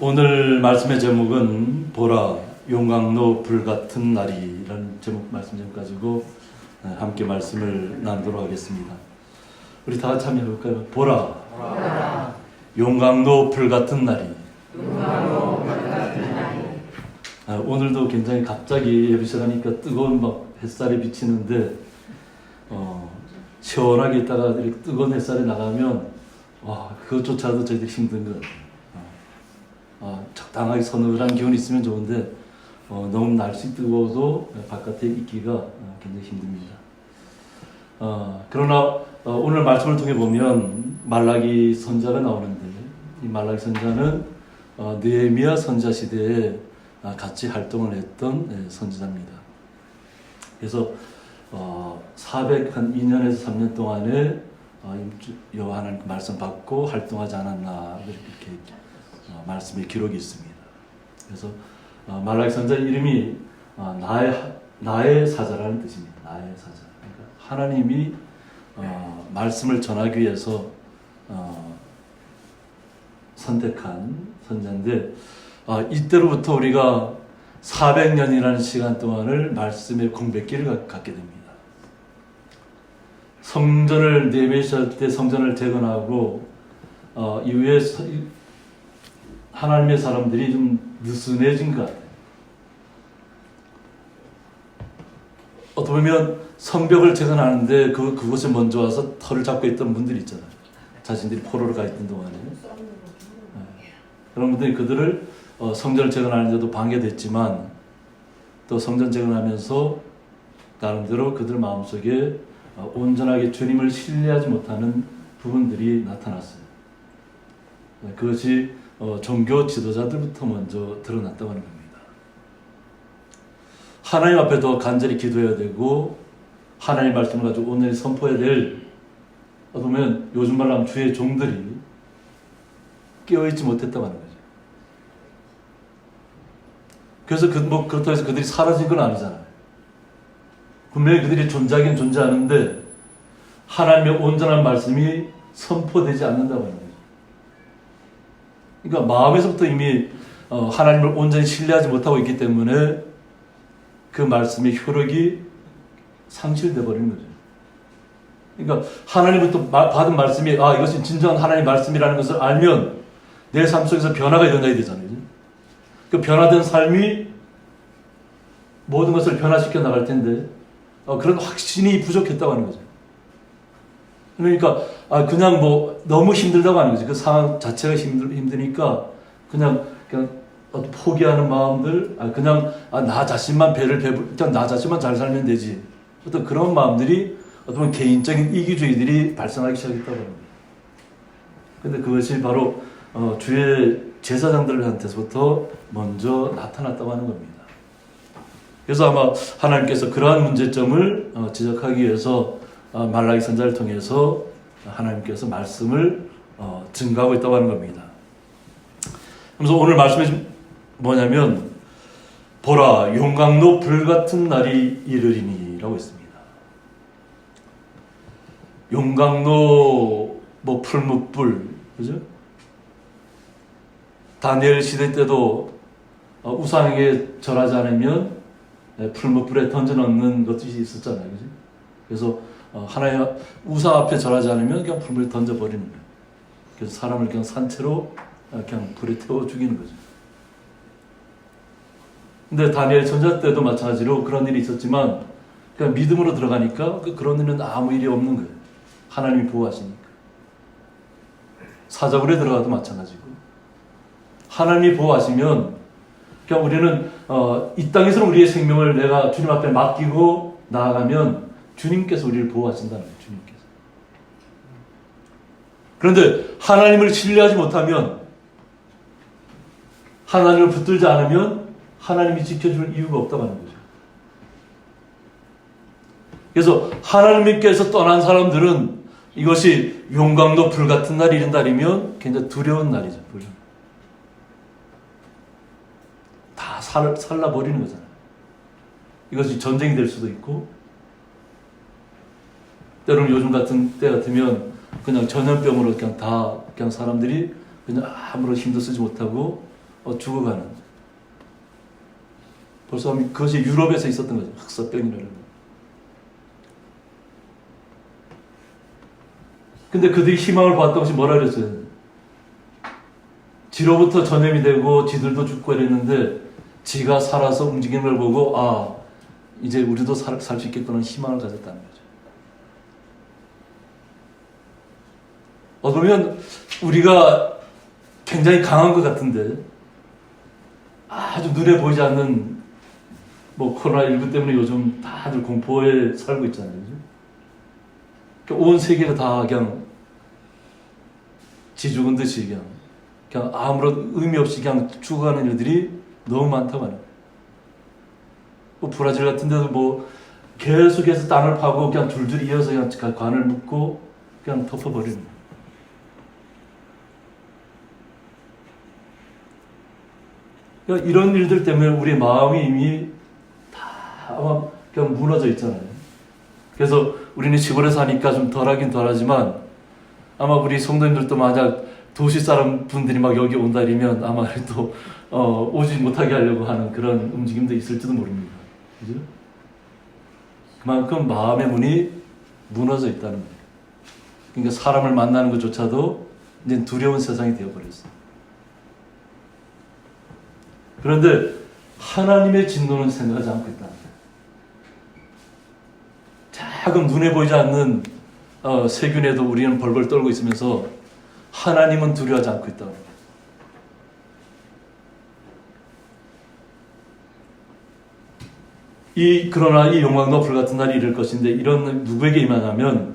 오늘 말씀의 제목은 보라 용광로 불같은 날이라는 제목 말씀 좀 가지고 함께 말씀을 나누도록 하겠습니다. 우리 다 같이 한번 해볼까요? 보라, 용광로 불같은 날이. 오늘도 굉장히 갑자기 예배 시작하니까 뜨거운 막 햇살이 비치는데 시원하게 있다가 이렇게 뜨거운 햇살이 나가면 그것조차도 저희들이 힘든 것 같아요. 적당하게 서늘한 기온이 있으면 좋은데 너무 날씨 뜨거워도 바깥에 있기가 굉장히 힘듭니다. 그러나 오늘 말씀을 통해 보면 말라기 선자가 나오는데 이 말라기 선자는 느헤미야 선자 시대에 같이 활동을 했던 선지자입니다. 그래서 402년에서 3년 동안에 여호와 하나님 말씀 받고 활동하지 않았나 이렇게 말씀의 기록이 있습니다. 그래서 말라기 선자 이름이 나의 사자라는 뜻입니다. 나의 사자. 그러니까 하나님이 말씀을 전하기 위해서 선택한 선자인데 이때로부터 우리가 400년이라는 시간 동안을 말씀의 공백기를 갖게 됩니다. 성전을 느헤미야 때 성전을 재건하고 이후에 하나님의 사람들이 좀 느슨해진 것 같아요. 어떻게 보면 성벽을 재건하는데 그곳에 먼저 와서 털을 잡고 있던 분들이 있잖아요. 자신들이 포로로 가 있던 동안에. 그런 분들이 그들을 성전을 재건하는데도 방해됐지만 또 성전 재건하면서 나름대로 그들 마음속에 온전하게 주님을 신뢰하지 못하는 부분들이 나타났어요. 그것이 종교 지도자들부터 먼저 드러났다고 하는 겁니다. 하나님 앞에 더 간절히 기도해야 되고 하나님 말씀을 가지고 오늘 선포해야 될 어쩌면 요즘 말로 하면 주의 종들이 깨어있지 못했다고 하는 거죠. 그래서 그렇다고 해서 그들이 사라진 건 아니잖아요. 분명히 그들이 존재하긴 존재하는데 하나님의 온전한 말씀이 선포되지 않는다고 하는 거죠. 그러니까 마음에서부터 이미 하나님을 온전히 신뢰하지 못하고 있기 때문에 그 말씀의 효력이 상실되어 버리는 거죠. 그러니까 하나님부터 받은 말씀이 이것이 진정한 하나님의 말씀이라는 것을 알면 내 삶 속에서 변화가 일어나야 되잖아요. 그 변화된 삶이 모든 것을 변화시켜 나갈 텐데 그런 확신이 부족했다고 하는 거죠. 그러니까 그냥 너무 힘들다고 하는 거지. 그 상황 자체가 힘드니까 그냥 포기하는 마음들, 그냥 나 자신만 그냥 나 자신만 잘 살면 되지. 어떤 그런 마음들이 어떤 개인적인 이기주의들이 발생하기 시작했다고 합니다. 근데 그것이 바로 주의 제사장들한테서부터 먼저 나타났다고 하는 겁니다. 그래서 아마 하나님께서 그러한 문제점을 지적하기 위해서 말라기 선자를 통해서 하나님께서 말씀을 증가하고 있다고 하는 겁니다. 그래서 오늘 말씀이 뭐냐면 보라 용광로 불같은 날이 이르리니 라고 있습니다. 용광로 풀무불 그죠? 다니엘 시대 때도 우상에게 절하지 않으면 풀무불에 던져넣는 것이 있었잖아요. 그죠? 그래서 하나님 우상 앞에 절하지 않으면 그냥 불물에 던져버리는 거예요. 그래서 사람을 그냥 산채로 그냥 불에 태워 죽이는 거죠. 근데 다니엘 전자 때도 마찬가지로 그런 일이 있었지만 그냥 믿음으로 들어가니까 그런 일은 아무 일이 없는 거예요. 하나님이 보호하시니까. 사자굴에 들어가도 마찬가지고 하나님이 보호하시면 그냥 우리는 이 땅에서는 우리의 생명을 내가 주님 앞에 맡기고 나아가면 주님께서 우리를 보호하신다는 거예요. 주님께서. 그런데 하나님을 신뢰하지 못하면 하나님을 붙들지 않으면 하나님이 지켜줄 이유가 없다고 하는 거죠. 그래서 하나님께서 떠난 사람들은 이것이 용광로 불같은 날이 이른 날이면 굉장히 두려운 날이죠. 다 살라버리는 거잖아요. 이것이 전쟁이 될 수도 있고 때로는 요즘 같은 때 같으면 그냥 전염병으로 그냥 사람들이 그냥 아무런 힘도 쓰지 못하고 죽어가는. 벌써 그것이 유럽에서 있었던 거죠. 흑사병이라는 거. 근데 그들이 희망을 봤던 것이 뭐라 그랬어요? 지로부터 전염이 되고 지들도 죽고 이랬는데 지가 살아서 움직이는 걸 보고 이제 우리도 살 수 있겠구나 희망을 가졌다는 거죠. 보면 우리가 굉장히 강한 것 같은데 아주 눈에 보이지 않는 코로나19 때문에 요즘 다들 공포에 살고 있잖아요. 온 세계가 다 그냥 지죽은 듯이 그냥 아무런 의미 없이 그냥 죽어가는 일들이 너무 많다고 하는 거예요. 브라질 같은 데도 계속해서 땅을 파고 그냥 줄줄이 이어서 그냥 관을 묶고 그냥 덮어버리는 거예요. 그러니까 이런 일들 때문에 우리 마음이 이미 다 아마 그냥 무너져 있잖아요. 그래서 우리는 시골에 사니까 좀 덜하긴 덜하지만 아마 우리 성도님들도 만약 도시 사람 분들이 막 여기 온다 이러면 아마 또 오지 못하게 하려고 하는 그런 움직임도 있을지도 모릅니다. 그죠? 그만큼 마음의 문이 무너져 있다는 거예요. 그러니까 사람을 만나는 것조차도 이제 두려운 세상이 되어버렸어요. 그런데 하나님의 진노는 생각하지 않고 있다는 거예요. 작은 눈에 보이지 않는 세균에도 우리는 벌벌 떨고 있으면서 하나님은 두려워하지 않고 있다는 거예요. 그러나 이 영광과 불같은 날이 이를 것인데 이런 누구에게 임하냐면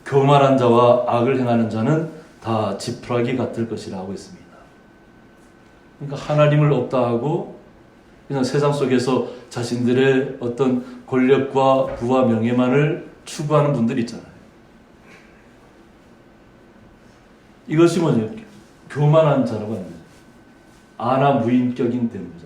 교만한 자와 악을 행하는 자는 다 지푸라기 같을 것이라 하고 있습니다. 그러니까 하나님을 없다 하고 그냥 세상 속에서 자신들의 어떤 권력과 부와 명예만을 추구하는 분들이 있잖아요. 이것이 뭐냐? 교만한 자라고 하는 거죠. 아나무인격인 되는 거죠.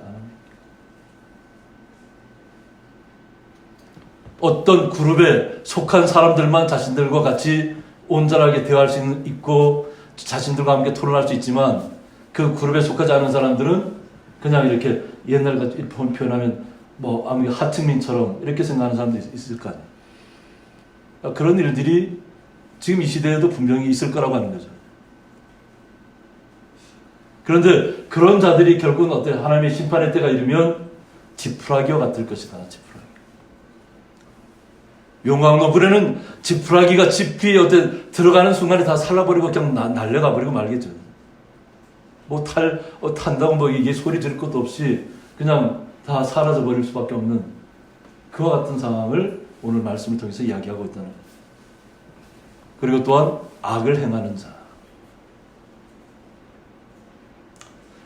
어떤 그룹에 속한 사람들만 자신들과 같이 온전하게 대화할 수 있고 자신들과 함께 토론할 수 있지만 그 그룹에 속하지 않은 사람들은 그냥 이렇게 옛날같이 표현하면 아무 하층민처럼 이렇게 생각하는 사람도 있을 거 아니에요. 그런 일들이 지금 이 시대에도 분명히 있을 거라고 하는 거죠. 그런데 그런 자들이 결국은 어때요? 하나님의 심판의 때가 이르면 지푸라기와 같을 것이다. 지푸라기. 용광로불에는 지푸라기가 집이 들어가는 순간에 다 살라버리고 그냥 날려가 버리고 말겠죠. 탄다고 이게 소리 지를 것도 없이 그냥 다 사라져 버릴 수밖에 없는 그와 같은 상황을 오늘 말씀을 통해서 이야기하고 있다는 거예요. 그리고 또한 악을 행하는 자.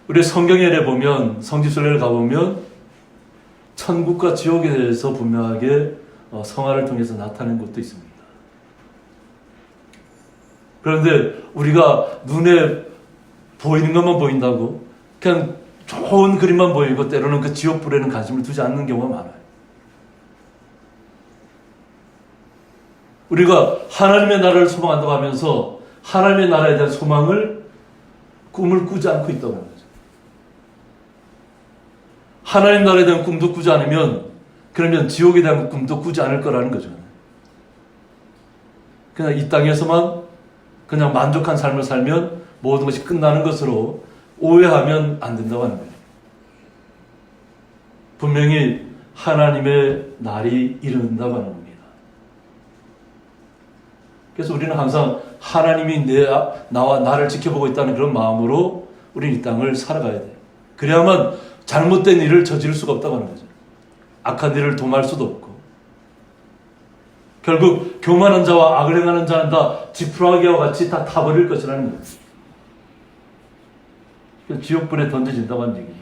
우리 성경에 보면 성지순례를 가보면 천국과 지옥에 대해서 분명하게 성화를 통해서 나타낸 것도 있습니다. 그런데 우리가 눈에 보이는 것만 보인다고 그냥 좋은 그림만 보이고 때로는 그 지옥불에는 관심을 두지 않는 경우가 많아요. 우리가 하나님의 나라를 소망한다고 하면서 하나님의 나라에 대한 꿈을 꾸지 않고 있다고 하는 거죠. 하나님 나라에 대한 꿈도 꾸지 않으면 그러면 지옥에 대한 꿈도 꾸지 않을 거라는 거죠. 그냥 이 땅에서만 그냥 만족한 삶을 살면 모든 것이 끝나는 것으로 오해하면 안 된다고 하는 거예요. 분명히 하나님의 날이 이른다고 하는 겁니다. 그래서 우리는 항상 하나님이 나와 나를 지켜보고 있다는 그런 마음으로 우리는 이 땅을 살아가야 돼요. 그래야만 잘못된 일을 저지를 수가 없다고 하는 거죠. 악한 일을 도모할 수도 없고. 결국 교만한 자와 악을 행하는 자는 다 지푸라기와 같이 다 타버릴 것이라는 거예요. 지옥불에 던져진다고 하는 얘기죠.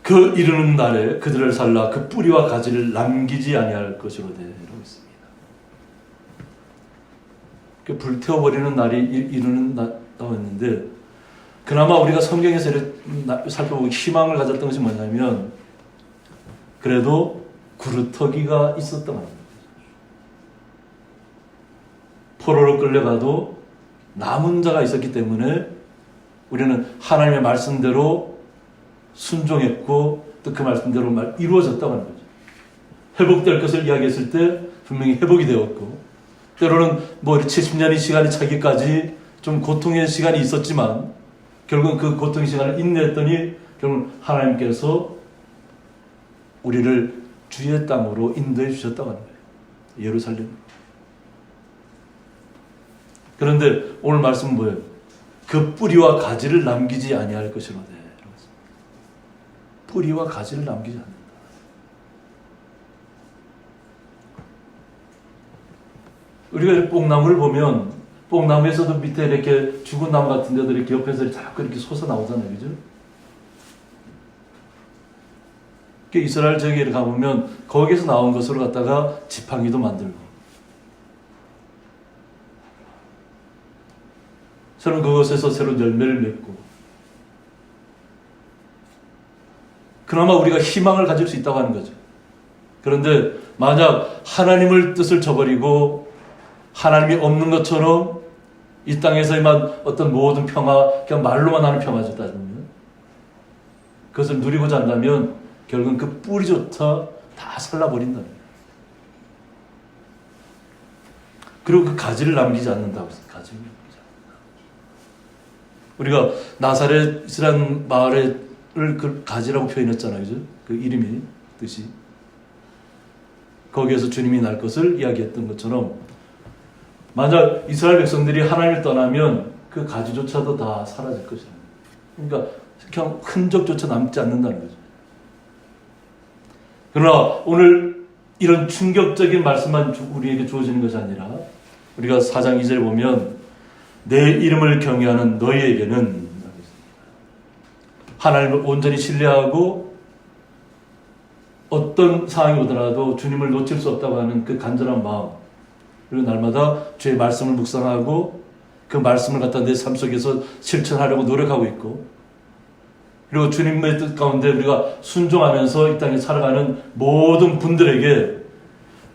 그 이르는 날에 그들을 살라 그 뿌리와 가지를 남기지 아니할 것으로 되어 있습니다. 불태워버리는 날이 이르는다고 했는데 그나마 우리가 성경에서 살펴보고 희망을 가졌던 것이 뭐냐면 그래도 구루터기가 있었던 겁니다. 포로로 끌려가도 남은 자가 있었기 때문에 우리는 하나님의 말씀대로 순종했고 또 그 말씀대로 이루어졌다고 하는 거죠. 회복될 것을 이야기했을 때 분명히 회복이 되었고, 때로는 70년의 시간이 차기까지 좀 고통의 시간이 있었지만 결국은 그 고통의 시간을 인내했더니 결국 하나님께서 우리를 주의 땅으로 인도해 주셨다고 하는 거예요. 예루살렘. 그런데 오늘 말씀은 뭐예요? 그 뿌리와 가지를 남기지 아니할 것이로되. 뿌리와 가지를 남기지 않는다. 우리가 뽕나무를 보면 뽕나무에서도 밑에 이렇게 죽은 나무 같은 데도 이렇게 옆에서 자꾸 이렇게 솟아나오잖아요. 그죠? 이스라엘 저기를 가보면 거기에서 나온 것으로 갖다가 지팡이도 만들고, 저는 그것에서 새로운 열매를 맺고, 그나마 우리가 희망을 가질 수 있다고 하는 거죠. 그런데 만약 하나님을 뜻을 저버리고 하나님이 없는 것처럼 이 땅에서만 어떤 모든 평화, 그냥 말로만 하는 평화죠, 따지면 그것을 누리고자 한다면 결국은 그 뿌리조차 다 살라버린다는 거예요. 그리고 그 가지를 남기지 않는다고 했어요. 가지를 남기지 않는다. 우리가 나사렛이라는 마을을 그 가지라고 표현했잖아요. 그죠? 그 이름이 뜻이. 거기에서 주님이 날 것을 이야기했던 것처럼 만약 이스라엘 백성들이 하나님을 떠나면 그 가지조차도 다 사라질 것이다. 그러니까 그냥 흔적조차 남지 않는다는 거죠. 그러나 오늘 이런 충격적인 말씀만 우리에게 주어지는 것이 아니라 우리가 4장 2절에 보면 내 이름을 경외하는 너희에게는 하나님을 온전히 신뢰하고 어떤 상황이 오더라도 주님을 놓칠 수 없다고 하는 그 간절한 마음, 그리고 날마다 주의 말씀을 묵상하고 그 말씀을 갖다 내 삶 속에서 실천하려고 노력하고 있고, 그리고 주님의 뜻 가운데 우리가 순종하면서 이 땅에 살아가는 모든 분들에게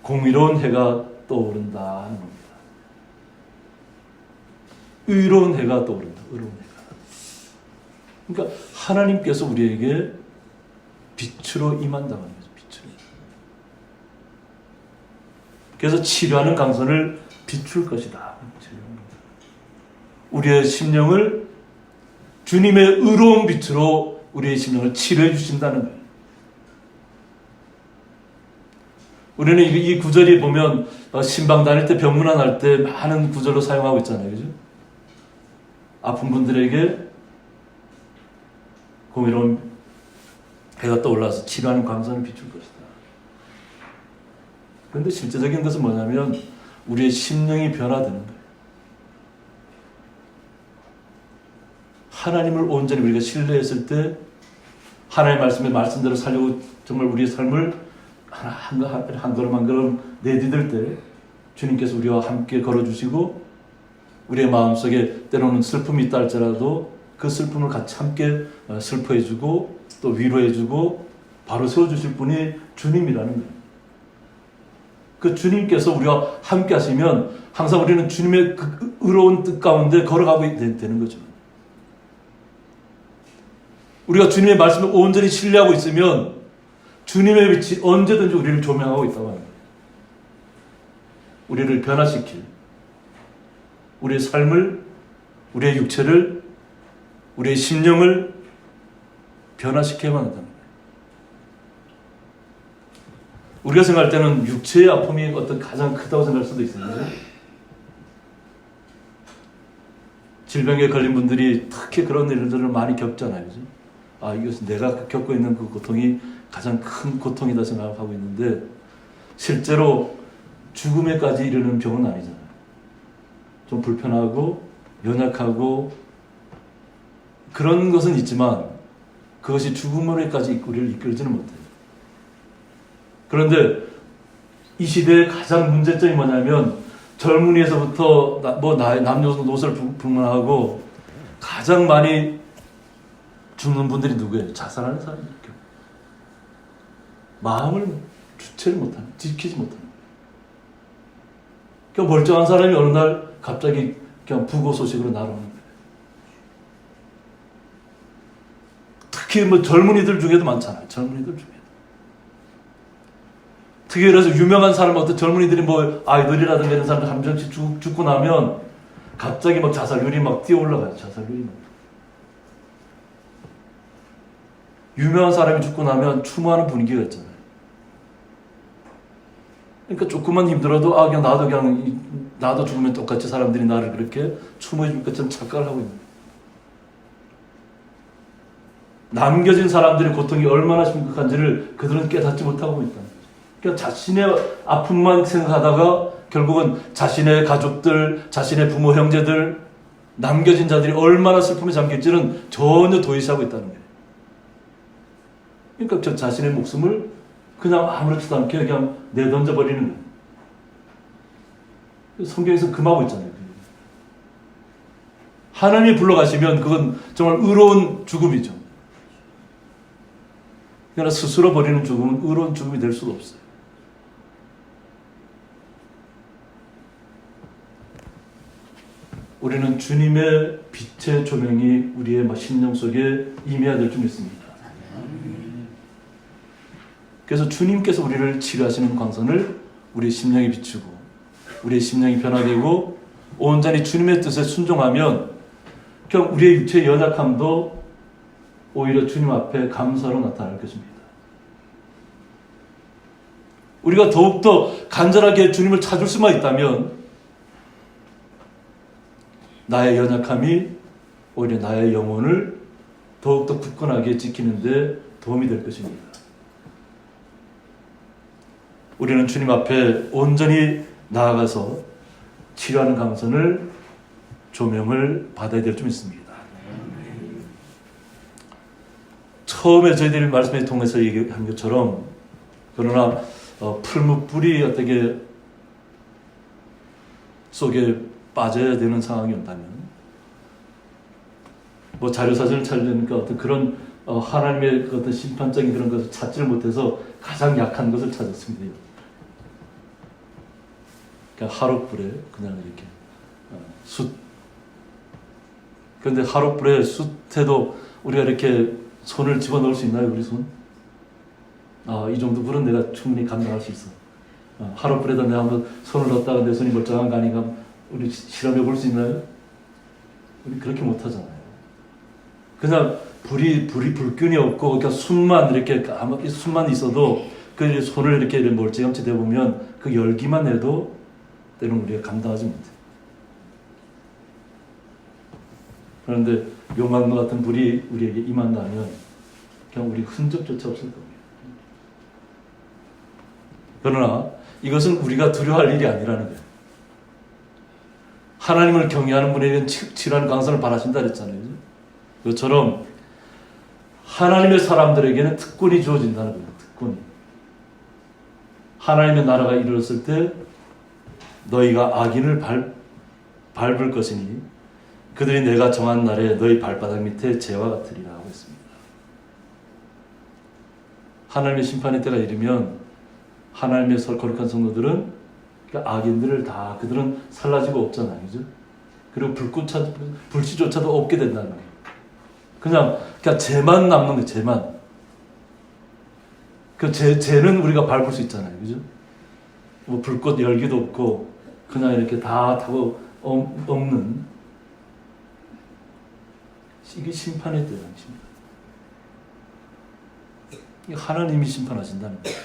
공의로운 해가 떠오른다 하는 겁니다. 의로운 해가 떠오른다. 의로운 해가. 그러니까 하나님께서 우리에게 빛으로 임한다는 거죠. 빛으로. 그래서 치료하는 강선을 비출 것이다. 우리의 심령을 주님의 의로운 빛으로 우리의 심령을 치료해 주신다는 거예요. 우리는 이 구절이 보면 신방 다닐 때, 병문안 할 때 많은 구절로 사용하고 있잖아요. 그죠? 아픈 분들에게 공의로운 해가 떠올라서 치료하는 광선을 비출 것이다. 그런데 실제적인 것은 뭐냐면 우리의 심령이 변화되는 거예요. 하나님을 온전히 우리가 신뢰했을 때 하나님의 말씀에 말씀대로 살려고 정말 우리의 삶을 한 걸음 한 걸음 내디딜 때 주님께서 우리와 함께 걸어주시고 우리의 마음속에 때로는 슬픔이 있다 할지라도 그 슬픔을 같이 함께 슬퍼해주고 또 위로해주고 바로 세워주실 분이 주님이라는 거예요. 그 주님께서 우리와 함께 하시면 항상 우리는 주님의 그 의로운 뜻 가운데 걸어가고 되는 거죠. 우리가 주님의 말씀을 온전히 신뢰하고 있으면 주님의 빛이 언제든지 우리를 조명하고 있다고 합니다. 우리를 변화시킬, 우리의 삶을, 우리의 육체를, 우리의 심령을 변화시켜야만 한다는 거예요. 우리가 생각할 때는 육체의 아픔이 어떤 가장 크다고 생각할 수도 있는데 질병에 걸린 분들이 특히 그런 일들을 많이 겪잖아요. 그죠? 아, 이것은 내가 겪고 있는 그 고통이 가장 큰 고통이다 생각하고 있는데 실제로 죽음에까지 이르는 병은 아니잖아요. 좀 불편하고 연약하고 그런 것은 있지만 그것이 죽음으로까지 우리를 이끌지는 못해요. 그런데 이 시대의 가장 문제점이 뭐냐면 젊은이에서부터 남녀노소를 불문하고 가장 많이 죽는 분들이 누구예요? 자살하는 사람이에요. 마음을 주체를 못하는, 지키지 못하는 거예요. 그러니까 멀쩡한 사람이 어느 날 갑자기 그냥 부고 소식으로 날아오는 거예요. 특히 뭐 젊은이들 중에도 많잖아요. 젊은이들 중에. 특히 그래서 유명한 사람, 어떤 젊은이들이 뭐 아이돌이라든가 이런 사람들 한 명씩 죽고 나면 갑자기 막 자살률이 막 뛰어 올라가요. 자살률이 막. 유명한 사람이 죽고 나면 추모하는 분위기가 있잖아요. 그러니까 조금만 힘들어도 그냥 나도 죽으면 똑같이 사람들이 나를 그렇게 추모해 줄 것처럼 착각을 하고 있는 거예요. 남겨진 사람들의 고통이 얼마나 심각한지를 그들은 깨닫지 못하고 있다. 그러니까 자신의 아픔만 생각하다가 결국은 자신의 가족들, 자신의 부모, 형제들, 남겨진 자들이 얼마나 슬픔에 잠길지는 전혀 도의시하고 있다는 거예요. 그러니까 저 자신의 목숨을 그냥 아무렇지도 않게 그냥 내던져 버리는 거예요. 성경에서 금하고 있잖아요. 하나님이 불러가시면 그건 정말 의로운 죽음이죠. 그러나 스스로 버리는 죽음은 의로운 죽음이 될 수가 없어요. 우리는 주님의 빛의 조명이 우리의 심령 속에 임해야 될 줄 믿습니다. 그래서 주님께서 우리를 치료하시는 광선을 우리의 심령에 비추고 우리의 심령이 변화되고 온전히 주님의 뜻에 순종하면 그냥 우리의 육체의 연약함도 오히려 주님 앞에 감사로 나타날 것입니다. 우리가 더욱더 간절하게 주님을 찾을 수만 있다면 나의 연약함이 오히려 나의 영혼을 더욱더 굳건하게 지키는 데 도움이 될 것입니다. 우리는 주님 앞에 온전히 나아가서 치료하는 강선을 조명을 받아야 될 줄 믿습니다. 처음에 저희들이 말씀에 통해서 얘기한 것처럼 그러나 풀무불이 어떻게 속에 빠져야 되는 상황이 온다면 뭐 자료사진을 찾으니까 어떤 그런 하나님의 어떤 심판적인 그런 것을 찾지를 못해서 가장 약한 것을 찾았습니다. 그러니까 하룻불에 그냥 이렇게 숯. 그런데 하룻불에 숯에도 우리가 이렇게 손을 집어넣을 수 있나요? 우리 손? 이 정도 불은 내가 충분히 감당할 수 있어. 하룻불에다 내가 한번 손을 넣었다가 내 손이 멀쩡한 거 아닌가 우리 실험해 볼 수 있나요? 우리 그렇게 못하잖아요. 그냥 불균이 없고 그러니까 숨만 이렇게 까맣게 숨만 있어도 그 손을 이렇게 멀찌감치 대보면 그 열기만 해도 때로는 우리가 감당하지 못해. 그런데 요만과 같은 불이 우리에게 임한다면 그냥 우리 흔적조차 없을 겁니다. 그러나 이것은 우리가 두려워할 일이 아니라는 거예요. 하나님을 경외하는 분에게는 치료하는 강선을 바라신다 그랬잖아요. 그것처럼 하나님의 사람들에게는 특권이 주어진다는 거예요. 특권이. 하나님의 나라가 이르렀을 때 너희가 악인을 밟을 것이니 그들이 내가 정한 날에 너희 발바닥 밑에 재와 같으리라 하고 있습니다. 하나님의 심판의 때가 이르면 하나님의 거룩한 성도들은 그러니까 악인들을 다 그들은 살라지고 없잖아요. 그죠? 그리고 불씨조차도 없게 된다는 거예요. 그냥 죄만 남는 거예요. 죄만. 그 죄는 우리가 밟을 수 있잖아요. 그죠? 뭐 불꽃 열기도 없고 그냥 이렇게 다 타고 없는 이게 심판의 때라는 것입니다. 하나님이 심판하신다는 거예요.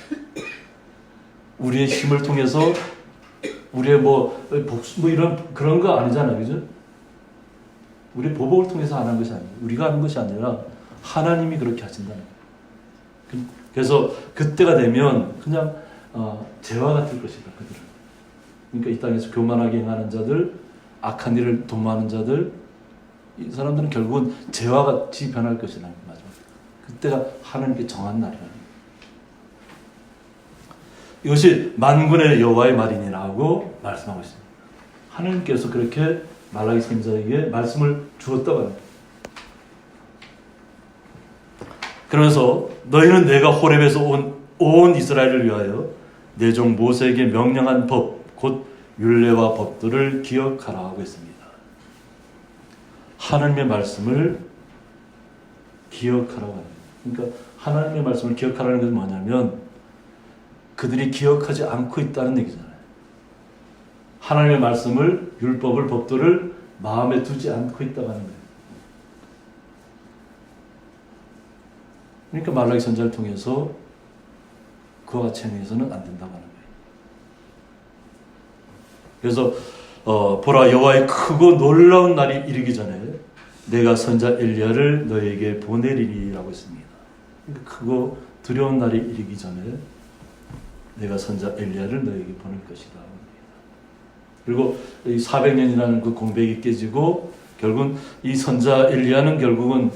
우리의 힘을 통해서 우리의 이런 그런 거 아니잖아요, 그죠? 우리 보복을 통해서 하는 것이 아니에요. 우리가 하는 것이 아니라 하나님이 그렇게 하신다는 거예요. 그래서 그때가 되면 그냥 재와 같을 것이다, 그들은. 그러니까 이 땅에서 교만하게 행하는 자들, 악한 일을 도모하는 자들, 이 사람들은 결국은 재와 같이 변할 것이라는 거죠. 그때가 하나님께 정한 날이라는 거예요. 이것이 만군의 여호와의 말이니라고 말씀하고 있습니다. 하나님께서 그렇게 말라기 선지자에게 말씀을 주었다고 합니다. 그러면서 너희는 내가 호렙에서 온 이스라엘을 위하여 내 종 모세에게 명령한 법, 곧 율례와 법들을 기억하라 하고 있습니다. 하나님의 말씀을 기억하라고 합니다. 그러니까 하나님의 말씀을 기억하라는 것은 뭐냐면 그들이 기억하지 않고 있다는 얘기잖아요. 하나님의 말씀을, 율법을, 법도를 마음에 두지 않고 있다고 하는 거예요. 그러니까 말라기 선지자를 통해서 그와 같이 행해서는 안 된다고 하는 거예요. 그래서 보라, 여호와의 크고 놀라운 날이 이르기 전에 내가 선자 엘리야를 너에게 보내리리라고 했습니다. 크고 두려운 날이 이르기 전에 내가 선자 엘리야를 너에게 보낼 것이다. 그리고 이 400년이라는 그 공백이 깨지고 결국은 이 선자 엘리야는 결국은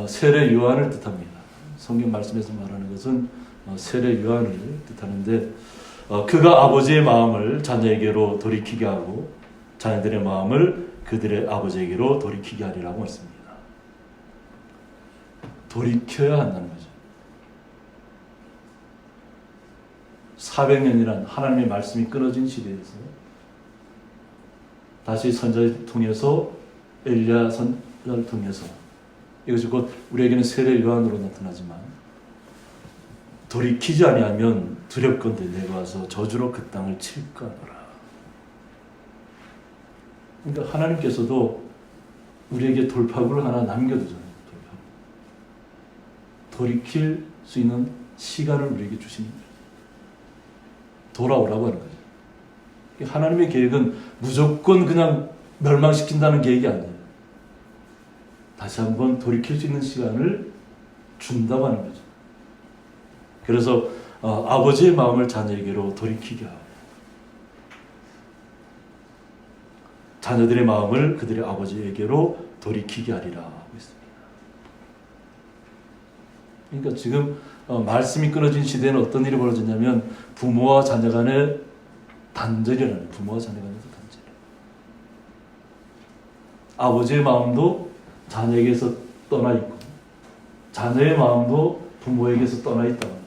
세례 요한을 뜻합니다. 성경 말씀에서 말하는 것은 세례 요한을 뜻하는데 그가 아버지의 마음을 자녀에게로 돌이키게 하고 자녀들의 마음을 그들의 아버지에게로 돌이키게 하리라고 했습니다. 돌이켜야 한다는 거죠. 400년이란 하나님의 말씀이 끊어진 시대에서 다시 선자를 통해서 엘리야 선자를 통해서 이것이 곧 우리에게는 세례 요한으로 나타나지만 돌이키지 아니하면 두렵건대 내가 와서 저주로 그 땅을 칠까 하노라. 그러니까 하나님께서도 우리에게 돌파구를 하나 남겨두잖아요. 돌이킬 수 있는 시간을 우리에게 주시는 거예요. 돌아오라고 하는 거죠. 하나님의 계획은 무조건 그냥 멸망시킨다는 계획이 아니에요. 다시 한번 돌이킬 수 있는 시간을 준다고 하는 거죠. 그래서 아버지의 마음을 자녀에게로 돌이키게 하고 자녀들의 마음을 그들의 아버지에게로 돌이키게 하리라 하고 있습니다. 그러니까 지금 말씀이 끊어진 시대에는 어떤 일이 벌어졌냐면 부모와 자녀 간의 단절이라는 부모와 자녀 간의 단절. 아버지의 마음도 자녀에게서 떠나 있고 자녀의 마음도 부모에게서 떠나 있다고 합니다.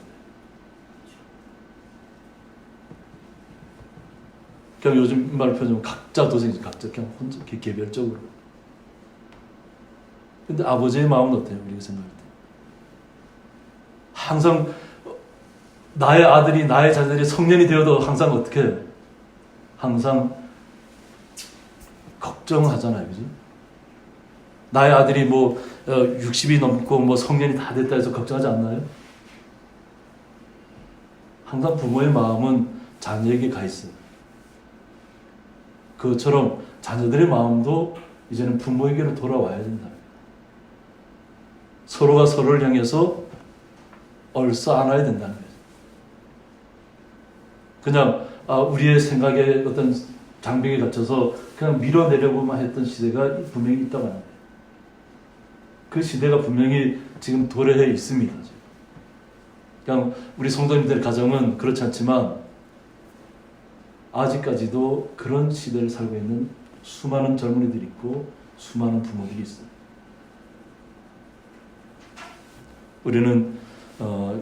그냥 요즘 말 표현하면 각자 도생이지. 각자 그냥 혼자 개별적으로. 근데 아버지의 마음은 어때요? 우리가 생각할 때. 항상 나의 아들이 나의 자녀들이 성년이 되어도 항상 어떻게 해요? 항상 걱정하잖아요. 그죠? 나의 아들이 60이 넘고 성년이 다 됐다 해서 걱정하지 않나요? 항상 부모의 마음은 자녀에게 가 있어요. 그것처럼 자녀들의 마음도 이제는 부모에게로 돌아와야 된다. 서로가 서로를 향해서 얼싸 안아야 된다는 거죠. 그냥 우리의 생각에 어떤 장벽에 갇혀서 그냥 밀어내려고만 했던 시대가 분명히 있다고 하는 거예요. 그 시대가 분명히 지금 도래해 있습니다. 그냥 우리 성도님들의 가정은 그렇지 않지만 아직까지도 그런 시대를 살고 있는 수많은 젊은이들이 있고 수많은 부모들이 있어요. 우리는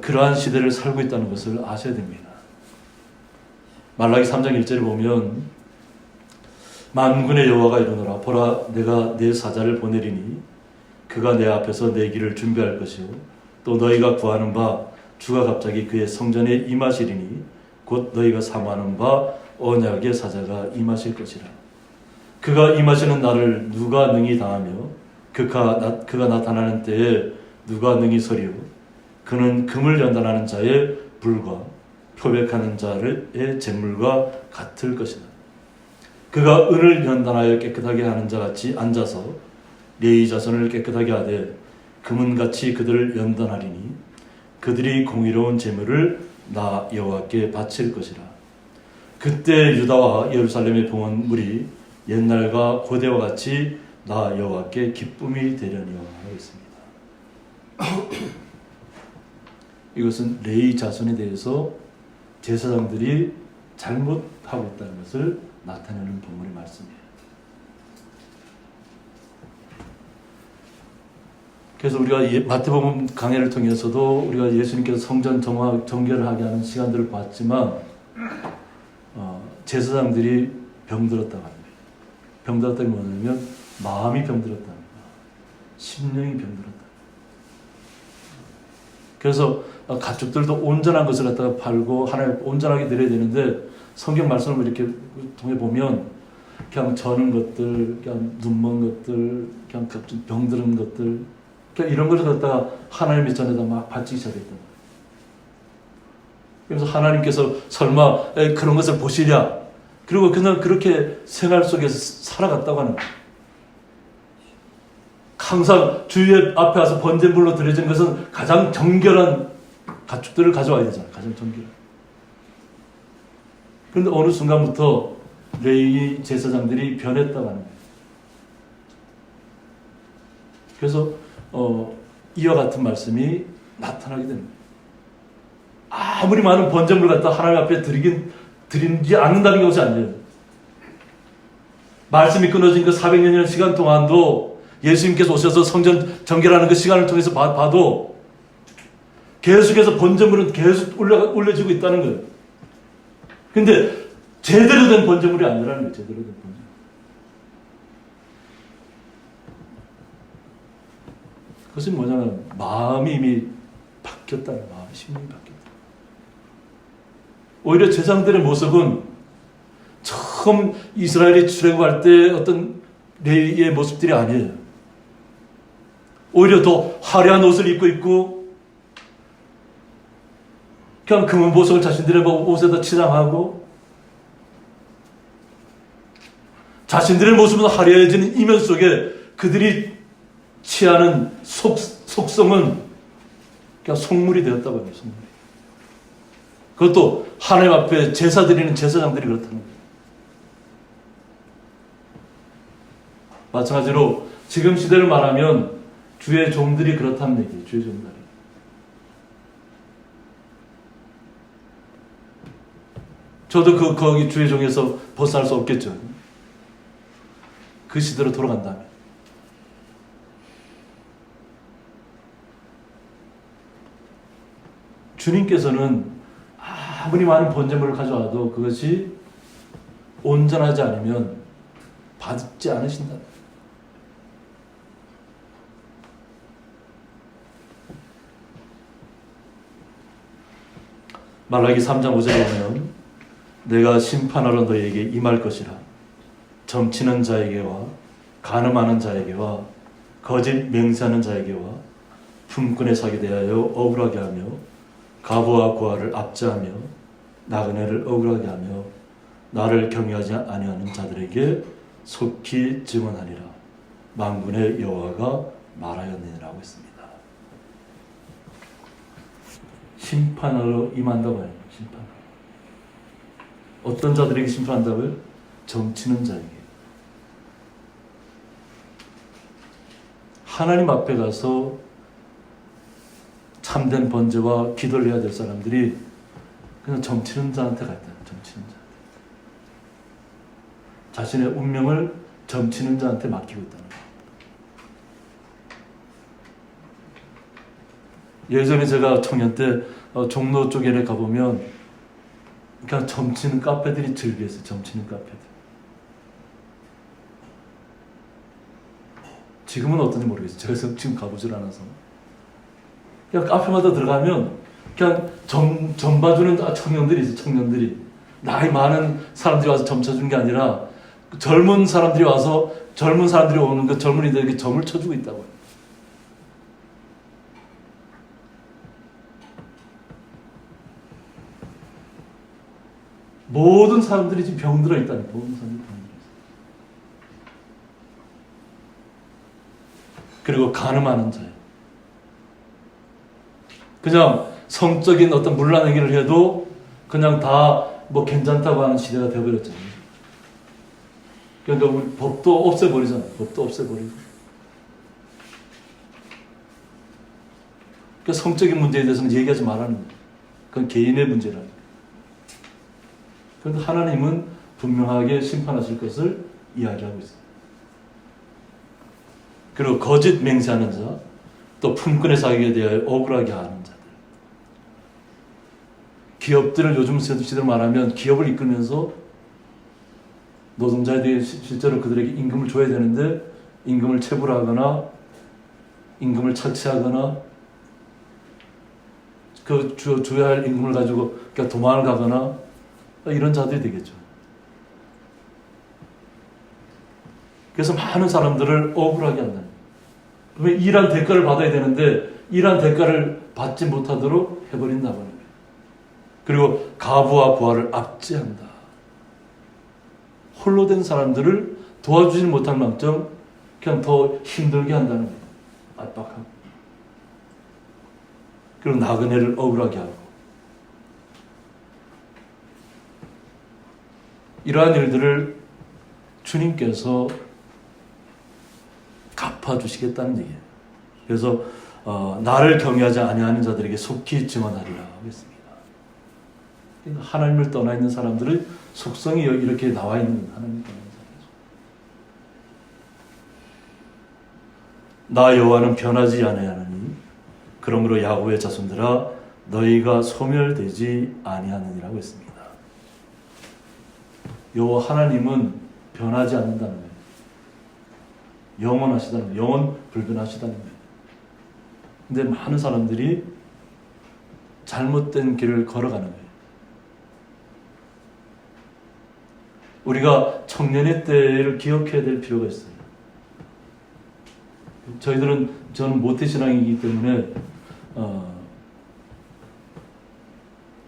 그러한 시대를 살고 있다는 것을 아셔야 됩니다. 말라기 3장 1절에 보면 만군의 여호와가 이르노라 보라 내가 내 사자를 보내리니 그가 내 앞에서 내 길을 준비할 것이요 또 너희가 구하는 바 주가 갑자기 그의 성전에 임하시리니 곧 너희가 사모하는 바 언약의 사자가 임하실 것이라. 그가 임하시는 날을 누가 능히 당하며 그가 나타나는 때에 누가 능히 서리요 그는 금을 연단하는 자의 불과 표백하는 자의 재물과 같을 것이다. 그가 은을 연단하여 깨끗하게 하는 자 같이 앉아서 레위 자손을 깨끗하게 하되 금은같이 그들을 연단하리니 그들이 공의로운 재물을 나 여호와께 바칠 것이라. 그때 유다와 예루살렘의 봉헌 물이 옛날과 고대와 같이 나 여호와께 기쁨이 되려니와 하고 있습니다. 이것은 레위 자손에 대해서 제사장들이 잘못하고 있다는 것을 나타내는 본문의 말씀이에요. 그래서 우리가 마태복음 강해를 통해서도 우리가 예수님께서 성전 정결을 하게 하는 시간들을 봤지만 제사장들이 병들었다고 합니다. 병들었다는 게 뭐냐면 마음이 병들었다는 거예요. 심령이 병들었다. 그래서 가축들도 온전한 것을 갖다가 팔고 하나님 온전하게 드려야 되는데 성경 말씀을 이렇게 통해 보면 그냥 저는 것들, 그냥 눈먼 것들, 그냥 병드는 것들, 그냥 이런 것을 갖다가 하나님의 전에다 막 바치기 시작했다. 그래서 하나님께서 설마 그런 것을 보시랴? 그리고 그냥 그렇게 생활 속에서 살아갔다고 하는 거예요. 항상 주의 앞에 와서 번제물로 드려지는 것은 가장 정결한 가축들을 가져와야 되잖아요. 가장 정결한. 그런데 어느 순간부터 레위 제사장들이 변했다고 하는 거예요. 그래서 이와 같은 말씀이 나타나게 됩니다. 아무리 많은 번제물을 갖다 하나님 앞에 드리지 않는다는 것이 아니에요. 말씀이 끊어진 그 400년이라는 시간 동안도 예수님께서 오셔서 성전 정결하는 그 시간을 통해서 봐도 계속해서 번제물은 계속 올려지고 있다는 거예요. 근데 제대로 된 번제물이 아니라는 거예요. 제대로 된 번제물. 그것은 뭐냐면 마음이 이미 바뀌었다는 거예요. 마음의 심령이 바뀌었다. 오히려 제사장들의 모습은 처음 이스라엘이 출애굽할 때 어떤 레위의 모습들이 아니에요. 오히려 더 화려한 옷을 입고 있고 그냥 금은 보석을 자신들의 옷에다 치장하고 자신들의 모습은 화려해지는 이면 속에 그들이 취하는 속성은 그냥 속물이 되었다고 해요. 속물이. 그것도 하나님 앞에 제사 드리는 제사장들이 그렇다는 거예요. 마찬가지로 지금 시대를 말하면 주의 종들이 그렇다는 얘기예요. 주의 종들이. 저도 거기 주의 종에서 벗어날 수 없겠죠. 그 시대로 돌아간다면. 주님께서는 아무리 많은 번제물을 가져와도 그것이 온전하지 않으면 받지 않으신다. 말라기 3장 5절에 보면 내가 심판하러 너에게 임할 것이라 점치는 자에게와 간음하는 자에게와 거짓 맹세하는 자에게와 품꾼에 사게 대하여 억울하게 하며 가부와 고아를 압제하며 나그네를 억울하게 하며 나를 경외하지 아니하는 자들에게 속히 증언하리라. 만군의 여호와가 말하였느니라고 했습니다. 심판하러 임한다고 해요. 심판. 어떤 자들에게 심판한다고요? 점치는 자에게. 하나님 앞에 가서 참된 번제와 기도를 해야 될 사람들이 그냥 점치는 자한테 갔다. 점치는 자. 자신의 운명을 점치는 자한테 맡기고 있다는 거예요. 예전에 제가 청년 때 종로 쪽에 가보면 그냥 점치는 카페들이 즐비했어요. 점치는 카페들. 지금은 어떤지 모르겠어요. 제가 지금 가보질 않아서. 그냥 카페마다 들어가면 그냥 점 봐주는 청년들이 있어요. 청년들이. 나이 많은 사람들이 와서 점 쳐주는 게 아니라 젊은 사람들이 와서 젊은 사람들이 오는 그 젊은이들에게 점을 쳐주고 있다고요. 모든 사람들이 지금 병들어 있다니. 모든 사람들이 병들어 있어요. 그리고 간음하는 자예요. 그냥 성적인 어떤 문란 행위를 해도 그냥 다 뭐 괜찮다고 하는 시대가 되어버렸잖아요. 그러니까 우리 법도 없애버리잖아요. 법도 없애버리고. 그러니까 성적인 문제에 대해서는 얘기하지 말라는 거예요. 그건 개인의 문제라는 거예요. 그런데 하나님은 분명하게 심판하실 것을 이야기하고 있어요. 그리고 거짓 맹세하는 자, 또 품꾼의 사기에 대하여 억울하게 하는 자들. 기업들을 요즘 시대로 말하면 기업을 이끌면서 노동자들이 실제로 그들에게 임금을 줘야 되는데 임금을 체불하거나 임금을 착취하거나 줘야 할 임금을 가지고 그러니까 도망을 가거나 이런 자들이 되겠죠. 그래서 많은 사람들을 억울하게 한다는 거예요. 일한 대가를 받아야 되는데 일한 대가를 받지 못하도록 해버린다고 하는 거예요. 그리고 가부와 부하를 압제한다. 홀로 된 사람들을 도와주지 못할 망정 그냥 더 힘들게 한다는 거예요. 압박하고. 그리고 나그네를 억울하게 하고. 이러한 일들을 주님께서 갚아주시겠다는 얘기예요. 그래서 나를 경외하지 아니하는 자들에게 속히 증언하리라 하겠습니다. 하나님을 떠나 있는 사람들의 속성이 이렇게 나와 있는 하나님을 떠나 있는 사람이죠. 나 여호와는 변하지 아니하느니 그러므로 야곱의 자손들아 너희가 소멸되지 아니하느니라고 했습니다. 여호와 하나님은 변하지 않는다는 거예요. 영원하시다는 거예요. 영원 불변하시다는 거예요. 근데 많은 사람들이 잘못된 길을 걸어가는 거예요. 우리가 청년의 때를 기억해야 될 필요가 있어요. 저는 모태신앙이기 때문에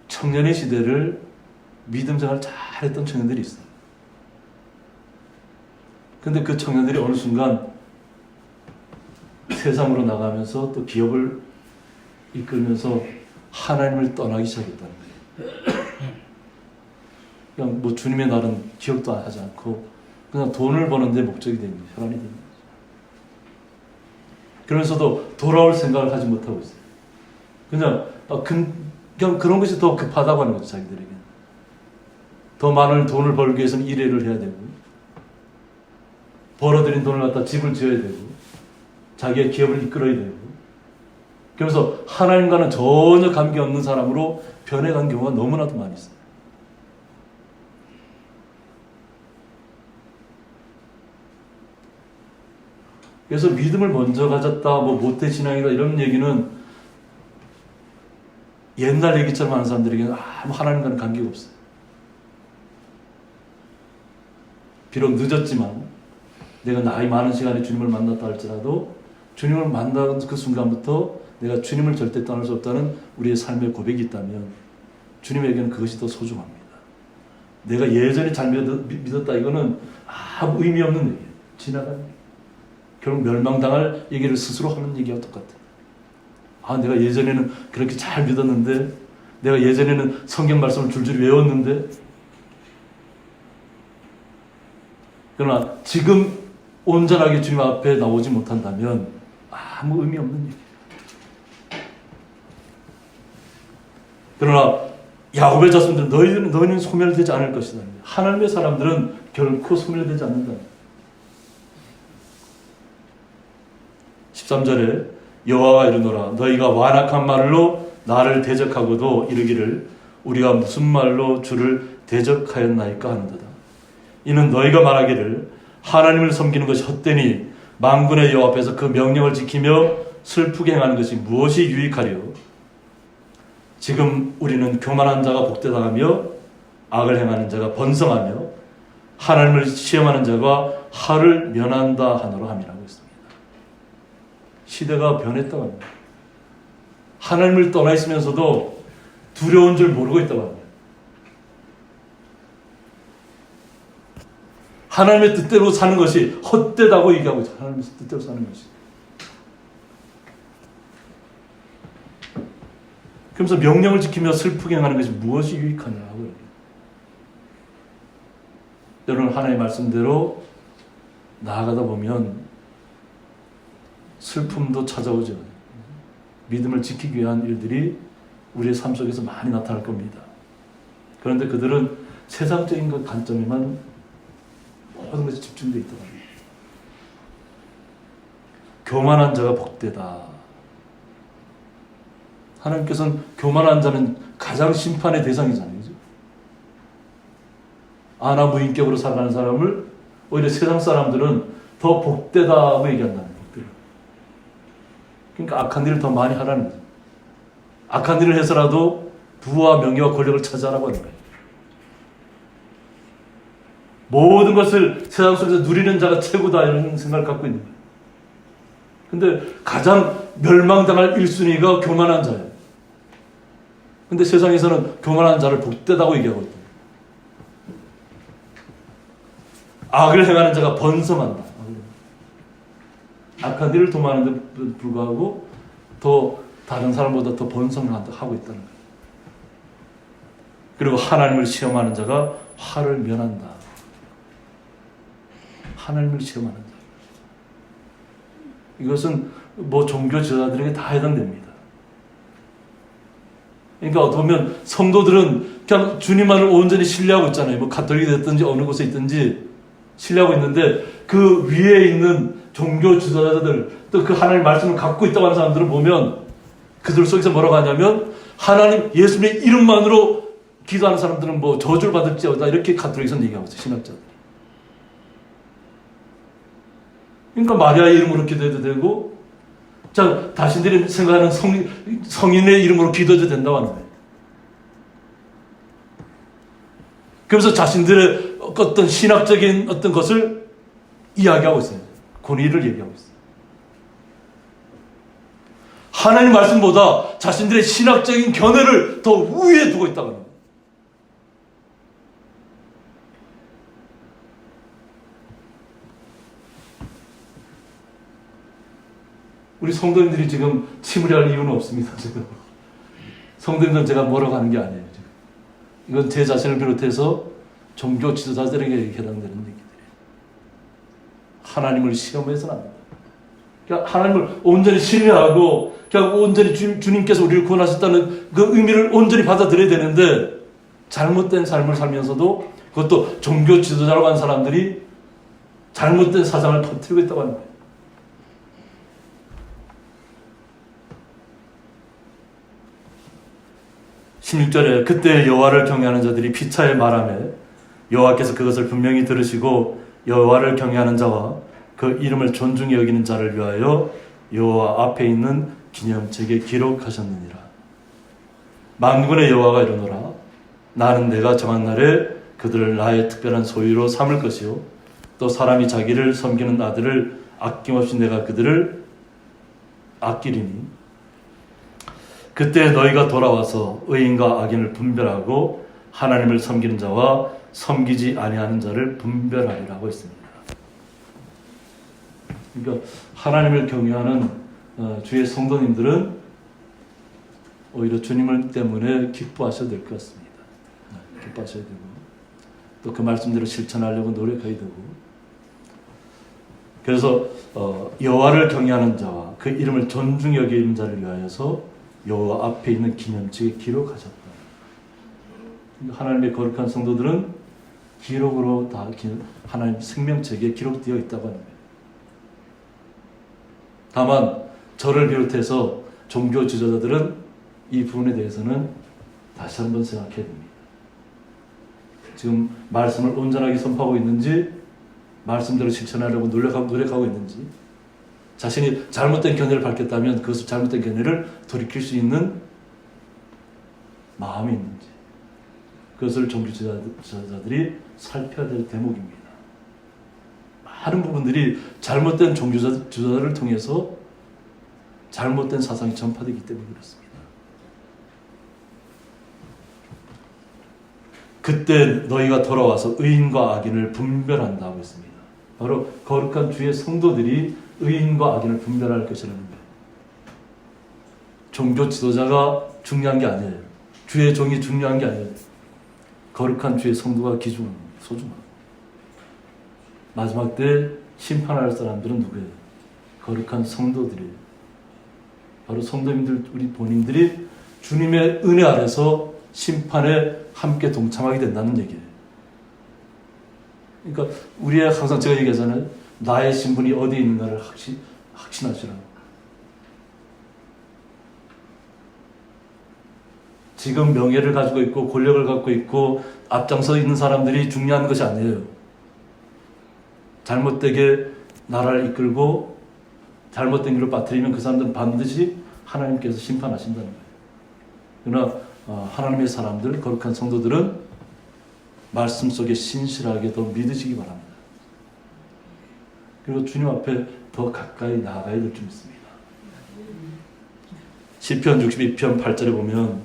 청년의 시대를 믿음 생활 잘했던 청년들이 있어요. 근데 그 청년들이 어느 순간 세상으로 나가면서 또 기업을 이끌면서 하나님을 떠나기 시작했다는 거예요. 그냥 뭐 주님의 날은 기억도 하지 않고 그냥 돈을 버는 데 목적이 됩니다. 혈안이 됩니다. 그러면서도 돌아올 생각을 하지 못하고 있어요. 그냥 그런 것이 더 급하다고 하는 거죠. 자기들에게. 더 많은 돈을 벌기 위해서는 일을 해야 되고 벌어들인 돈을 갖다 집을 지어야 되고 자기의 기업을 이끌어야 되고 그러면서 하나님과는 전혀 관계없는 사람으로 변해간 경우가 너무나도 많이 있어요. 그래서 믿음을 먼저 가졌다, 모태신앙이다 이런 얘기는 옛날 얘기처럼 하는 사람들에게는 아무 하나님과는 관계가 없어요. 비록 늦었지만 내가 나이 많은 시간에 주님을 만났다 할지라도 주님을 만난 그 순간부터 내가 주님을 절대 떠날 수 없다는 우리의 삶의 고백이 있다면 주님에게는 그것이 더 소중합니다. 내가 예전에 잘 믿었다 이거는 아무 의미 없는 얘기예요. 지나가는 얘기예요. 결국 멸망당할 얘기를 스스로 하는 얘기와 똑같아요. 내가 예전에는 그렇게 잘 믿었는데 내가 예전에는 성경 말씀을 줄줄이 외웠는데 그러나 지금 온전하게 주님 앞에 나오지 못한다면 아무 의미 없는 얘기예요. 그러나 야곱의 자손들 너희는 소멸되지 않을 것이다. 하나님의 사람들은 결코 소멸되지 않는다. 13절에 여호와가 이르노라 너희가 완악한 말로 나를 대적하고도 이르기를 우리가 무슨 말로 주를 대적하였나이까 하는도다. 이는 너희가 말하기를 하나님을 섬기는 것이 헛되니 만군의 여호와 앞에서 그 명령을 지키며 슬프게 행하는 것이 무엇이 유익하리요. 지금 우리는 교만한 자가 복되다하며 악을 행하는 자가 번성하며 하나님을 시험하는 자가 화를 면한다 하노라 함이라고 했습니다. 시대가 변했다고 합니다. 하나님을 떠나 있으면서도 두려운 줄 모르고 있다고 합니다. 하나님의 뜻대로 사는 것이 헛되다고 얘기하고 있어요. 하나님의 뜻대로 사는 것이. 그러면서 명령을 지키며 슬프게 행하는 것이 무엇이 유익하냐고. 여러분 하나님의 말씀대로 나아가다 보면 슬픔도 찾아오죠. 믿음을 지키기 위한 일들이 우리의 삶 속에서 많이 나타날 겁니다. 그런데 그들은 세상적인 것 관점에만 모든 것이 집중되어 있다고 합니다. 교만한 자가 복되다. 하나님께서는 교만한 자는 가장 심판의 대상이잖아요. 그죠? 아나무인격으로 살아가는 사람을 오히려 세상 사람들은 더 복되다고 얘기한다는 거예요. 그러니까 악한 일을 더 많이 하라는 거죠. 악한 일을 해서라도 부와 명예와 권력을 차지하라고 하는 거예요. 모든 것을 세상 속에서 누리는 자가 최고다 이런 생각을 갖고 있는 거예요. 근데 가장 멸망당할 1순위가 교만한 자예요. 근데 세상에서는 교만한 자를 복되다고 얘기하고 있다. 악을 행하는 자가 번성한다. 악한 일을 도모하는 데 불구하고 더 다른 사람보다 더 번성하고 있다는 거예요. 그리고 하나님을 시험하는 자가 화를 면한다. 하나님을 시험하는 자. 이것은 뭐 종교 지도자들에게 다 해당됩니다. 그러니까 어떻게 보면 성도들은 그냥 주님만을 온전히 신뢰하고 있잖아요. 뭐 가톨릭이 됐든지 어느 곳에 있든지 신뢰하고 있는데 그 위에 있는 종교 지도자들 또 그 하나님의 말씀을 갖고 있다고 하는 사람들을 보면 그들 속에서 뭐라고 하냐면 하나님 예수님의 이름만으로 기도하는 사람들은 뭐 저주를 받을지어다 이렇게 가톨릭에서는 얘기하고 있어요. 신학자들. 그러니까 마리아의 이름으로 기도해도 되고 자 자신들이 생각하는 성인의 이름으로 기도해도 된다고 하는 거예요. 그래서 자신들의 어떤 신학적인 어떤 것을 이야기하고 있어요. 권위를 얘기하고 있어요. 하나님 말씀보다 자신들의 신학적인 견해를 더 우위에 두고 있다고 합니다. 우리 성도님들이 지금 침울해할 이유는 없습니다. 지금 성도님들은 제가 뭐라고 하는 게 아니에요. 지금. 이건 제 자신을 비롯해서 종교 지도자들에게 해당되는 얘기들이에요. 하나님을 시험해서는 안 됩니다. 그러니까 하나님을 온전히 신뢰하고 그냥 온전히 주님께서 우리를 구원하셨다는 그 의미를 온전히 받아들여야 되는데 잘못된 삶을 살면서도 그것도 종교 지도자라고 하는 사람들이 잘못된 사상을 퍼뜨리고 있다고 하는 거예요. 16절에 그때 여호와를 경외하는 자들이 피차에 말하며 여호와께서 그것을 분명히 들으시고 여호와를 경외하는 자와 그 이름을 존중히 여기는 자를 위하여 여호와 앞에 있는 기념책에 기록하셨느니라. 만군의 여호와가 이르노라. 나는 내가 정한 날에 그들을 나의 특별한 소유로 삼을 것이요 또 사람이 자기를 섬기는 아들을 아낌없이 내가 그들을 아끼리니 그때 너희가 돌아와서 의인과 악인을 분별하고 하나님을 섬기는 자와 섬기지 아니하는 자를 분별하리라고 했습니다. 그러니까 하나님을 경외하는 주의 성도님들은 오히려 주님을 때문에 기뻐하셔야 될 것 같습니다. 기뻐하셔야 되고 또 그 말씀대로 실천하려고 노력해야 되고 그래서 여호와를 경외하는 자와 그 이름을 존중히 여기는 자를 위하여서 여호와 앞에 있는 기념책에 기록하셨다. 하나님의 거룩한 성도들은 기록으로 다 하나님 생명책에 기록되어 있다고 하는 거예요. 다만 저를 비롯해서 종교 지도자들은 이 부분에 대해서는 다시 한번 생각해야 됩니다. 지금 말씀을 온전하게 선포하고 있는지 말씀대로 실천하려고 노력하고 있는지 자신이 잘못된 견해를 밝혔다면 그것을 잘못된 견해를 돌이킬 수 있는 마음이 있는지 그것을 종교 지도자들이 살펴야 될 대목입니다. 많은 부분들이 잘못된 종교 지도자를 통해서 잘못된 사상이 전파되기 때문에 그렇습니다. 그때 너희가 돌아와서 의인과 악인을 분별한다고 했습니다. 바로 거룩한 주의 성도들이 의인과 악인을 분별할 것이라는 거예요. 종교 지도자가 중요한 게 아니에요. 주의 종이 중요한 게 아니에요. 거룩한 주의 성도가 소중합니다. 마지막 때 심판할 사람들은 누구예요? 거룩한 성도들이에요. 바로 성도님들, 우리 본인들이 주님의 은혜 아래서 심판에 함께 동참하게 된다는 얘기예요. 그러니까 우리의 항상 제가 얘기하잖아요. 나의 신분이 어디에 있는가를 확신하시라고. 지금 명예를 가지고 있고 권력을 갖고 있고 앞장서 있는 사람들이 중요한 것이 아니에요. 잘못되게 나라를 이끌고 잘못된 길로 빠뜨리면 그 사람들은 반드시 하나님께서 심판하신다는 거예요. 그러나 하나님의 사람들, 거룩한 성도들은 말씀 속에 신실하게 더 믿으시기 바랍니다. 그리고 주님 앞에 더 가까이 나아가야 될 줄 믿습니다. 시편 62편 8절에 보면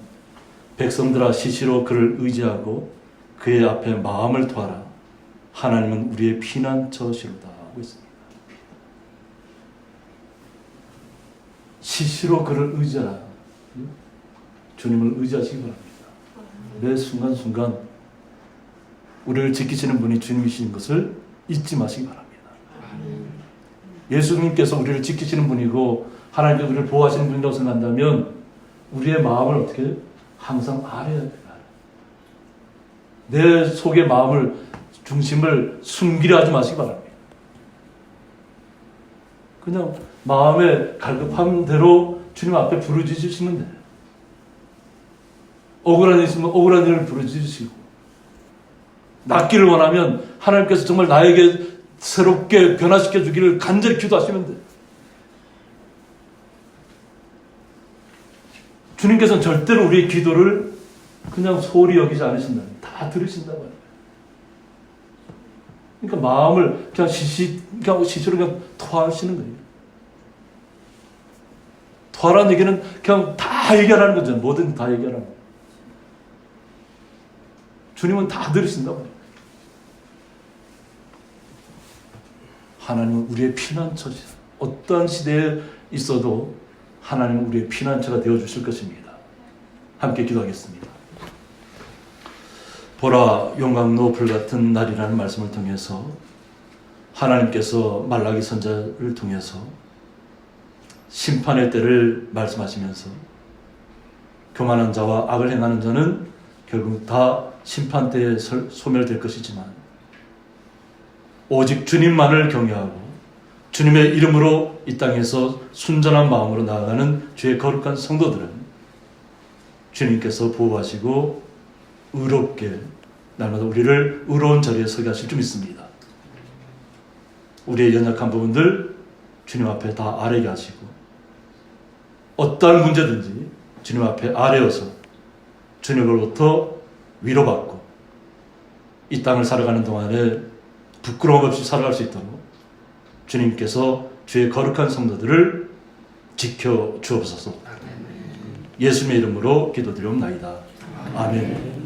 백성들아 시시로 그를 의지하고 그의 앞에 마음을 토하라. 하나님은 우리의 피난처시로다 하고 있습니다. 시시로 그를 의지하라. 주님을 의지하시기 바랍니다. 매 순간순간 우리를 지키시는 분이 주님이신 것을 잊지 마시기 바랍니다. 예수님께서 우리를 지키시는 분이고 하나님께서 우리를 보호하시는 분이라고 생각한다면 우리의 마음을 어떻게 항상 아래야 돼요. 내 속의 마음을 중심을 숨기려 하지 마시기 바랍니다. 그냥 마음에 갈급한 대로 주님 앞에 부르짖으시면 돼요. 억울한 일 있으면 억울한 일을 부르짖으시고, 낫기를 원하면 하나님께서 정말 나에게 새롭게 변화시켜 주기를 간절히 기도하시면 돼요. 주님께서는 절대로 우리의 기도를 그냥 소홀히 여기지 않으신다. 다 들으신다고 해요. 그러니까 마음을 그냥 시시로 그냥 토하시는 거예요. 토하라는 얘기는 그냥 다 얘기하라는 거죠. 뭐든 다 얘기하라는 거예요. 주님은 다 들으신다고 해요. 하나님은 우리의 피난처시다. 어떠한 시대에 있어도 하나님은 우리의 피난처가 되어주실 것입니다. 함께 기도하겠습니다. 보라 용광로 불같은 날이라는 말씀을 통해서 하나님께서 말라기 선자를 통해서 심판의 때를 말씀하시면서 교만한 자와 악을 행하는 자는 결국 다 심판 때에 소멸될 것이지만 오직 주님만을 경외하고 주님의 이름으로 이 땅에서 순전한 마음으로 나아가는 주의 거룩한 성도들은 주님께서 보호하시고 의롭게 날마다 우리를 의로운 자리에 서게 하실 줄 믿습니다. 우리의 연약한 부분들 주님 앞에 다 아뢰게 하시고 어떠한 문제든지 주님 앞에 아뢰어서 주님으로부터 위로받고 이 땅을 살아가는 동안에 부끄러움 없이 살아갈 수 있도록 주님께서 주의 거룩한 성도들을 지켜 주옵소서. 예수님의 이름으로 기도드리옵나이다. 아멘.